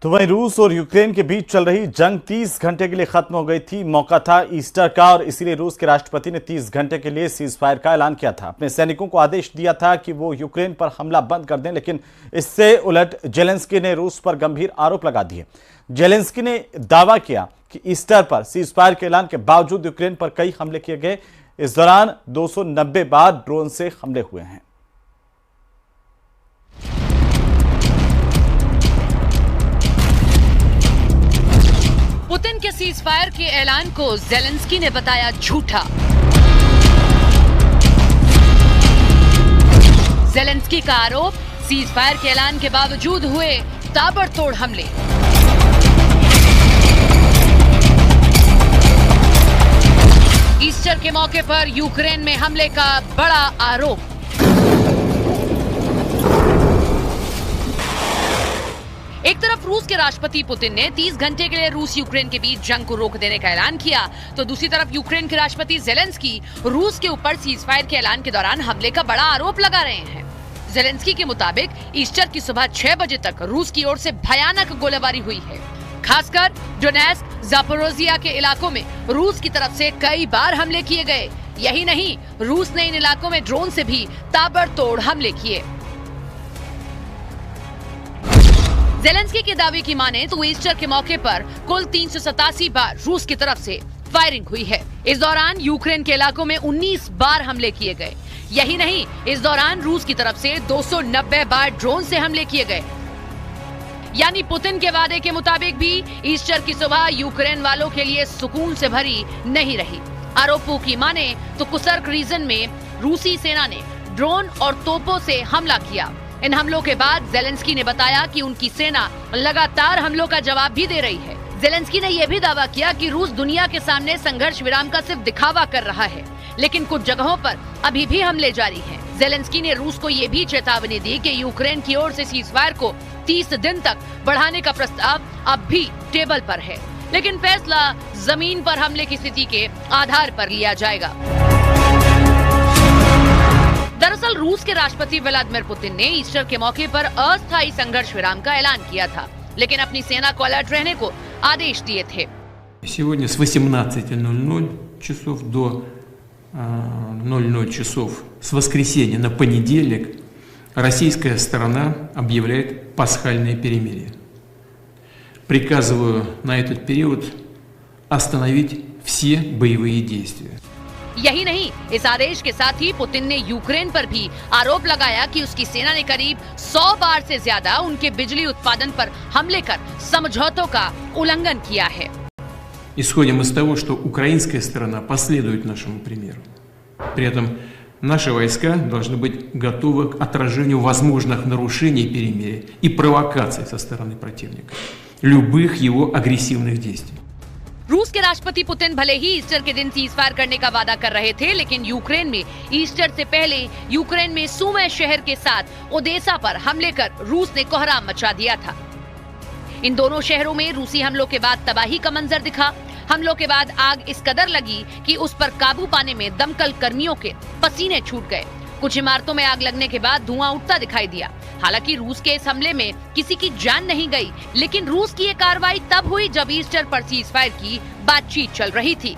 तो वहीं रूस और यूक्रेन के बीच चल रही जंग 30 घंटे के लिए खत्म हो गई थी। मौका था ईस्टर का और इसीलिए रूस के राष्ट्रपति ने 30 घंटे के लिए सीज फायर का ऐलान किया था। अपने सैनिकों को आदेश दिया था कि वो यूक्रेन पर हमला बंद कर दें, लेकिन इससे उलट जेलेंस्की ने रूस पर गंभीर आरोप लगा दिए। जेलेंस्की ने दावा किया कि ईस्टर पर सीज फायर के ऐलान के बावजूद यूक्रेन पर कई हमले किए गए। इस दौरान 290 बार ड्रोन से हमले हुए हैं। पुतिन के सीज फायर के ऐलान को जेलेंस्की ने बताया झूठा। जेलेंस्की का आरोप, सीज फायर के ऐलान के बावजूद हुए ताबड़तोड़ हमले। ईस्टर के मौके पर यूक्रेन में हमले का बड़ा आरोप। एक तरफ रूस के राष्ट्रपति पुतिन ने 30 घंटे के लिए रूस यूक्रेन के बीच जंग को रोक देने का ऐलान किया, तो दूसरी तरफ यूक्रेन के राष्ट्रपति जेलेंस्की रूस के ऊपर सीज फायर के ऐलान के दौरान हमले का बड़ा आरोप लगा रहे हैं। जेलेंस्की के मुताबिक ईस्टर की सुबह 6 बजे तक रूस की ओर से भयानक गोलीबारी हुई है। खासकर डोनेस्क, जापोरोजिया के इलाकों में रूस की तरफ से कई बार हमले किए गए। यही नहीं, रूस ने इन इलाकों में ड्रोन से भी ताबड़तोड़ हमले किए। जेलेंस्की के दावे की माने तो ईस्टर के मौके पर कुल 387 बार रूस की तरफ से फायरिंग हुई है। इस दौरान यूक्रेन के इलाकों में 19 बार हमले किए गए। यही नहीं, इस दौरान रूस की तरफ से 290 बार ड्रोन से हमले किए गए। यानी पुतिन के वादे के मुताबिक भी ईस्टर की सुबह यूक्रेन वालों के लिए सुकून से भरी नहीं रही। आरोपों की माने तो कुसर्क रीजन में रूसी सेना ने ड्रोन और तोपों से हमला किया। इन हमलों के बाद जेलेंस्की ने बताया कि उनकी सेना लगातार हमलों का जवाब भी दे रही है। जेलेंस्की ने यह भी दावा किया कि रूस दुनिया के सामने संघर्ष विराम का सिर्फ दिखावा कर रहा है, लेकिन कुछ जगहों पर अभी भी हमले जारी हैं। जेलेंस्की ने रूस को ये भी चेतावनी दी कि यूक्रेन की ओर से सीज फायर को 30 दिन तक बढ़ाने का प्रस्ताव अब भी टेबल पर है, लेकिन फैसला जमीन पर हमले की स्थिति के आधार पर लिया जाएगा। दरअसल रूस के राष्ट्रपति व्लादिमीर पुतिन ने ईस्टर के मौके पर अस्थायी संघर्ष विराम का ऐलान किया था, लेकिन अपनी सेना को अलर्ट रहने को आदेश दिए थे। Сегодня с 18:00 часов до 00 часов с воскресенья на понедельник российская сторона объявляет пасхальное перемирие. Приказываю на этот период остановить все боевые действия. यही नहीं, इस आदेश के साथ ही पुतिन ने यूक्रेन पर भी आरोप लगाया कि उसकी सेना ने करीब 100 बार से ज्यादा उनके बिजली उत्पादन पर हमले कर समझौतों का उल्लंघन किया है। Исходим из того, что украинская сторона последует нашему примеру. При этом наши войска должны быть готовы к отражению возможных нарушений перемирия и провокаций со стороны противника, любых его агрессивных действий. रूस के राष्ट्रपति पुतिन भले ही ईस्टर के दिन सीज फायर करने का वादा कर रहे थे, लेकिन यूक्रेन में ईस्टर से पहले यूक्रेन में सुमी शहर के साथ ओदेसा पर हमले कर रूस ने कोहराम मचा दिया था। इन दोनों शहरों में रूसी हमलों के बाद तबाही का मंजर दिखा। हमलों के बाद आग इस कदर लगी कि उस पर काबू पाने में दमकल कर्मियों के पसीने छूट गए। कुछ इमारतों में आग लगने के बाद धुआं उठता दिखाई दिया। हालांकि रूस के इस हमले में किसी की जान नहीं गई, लेकिन रूस की ये कार्रवाई तब हुई जब ईस्टर पर सीज फायर की बातचीत चल रही थी।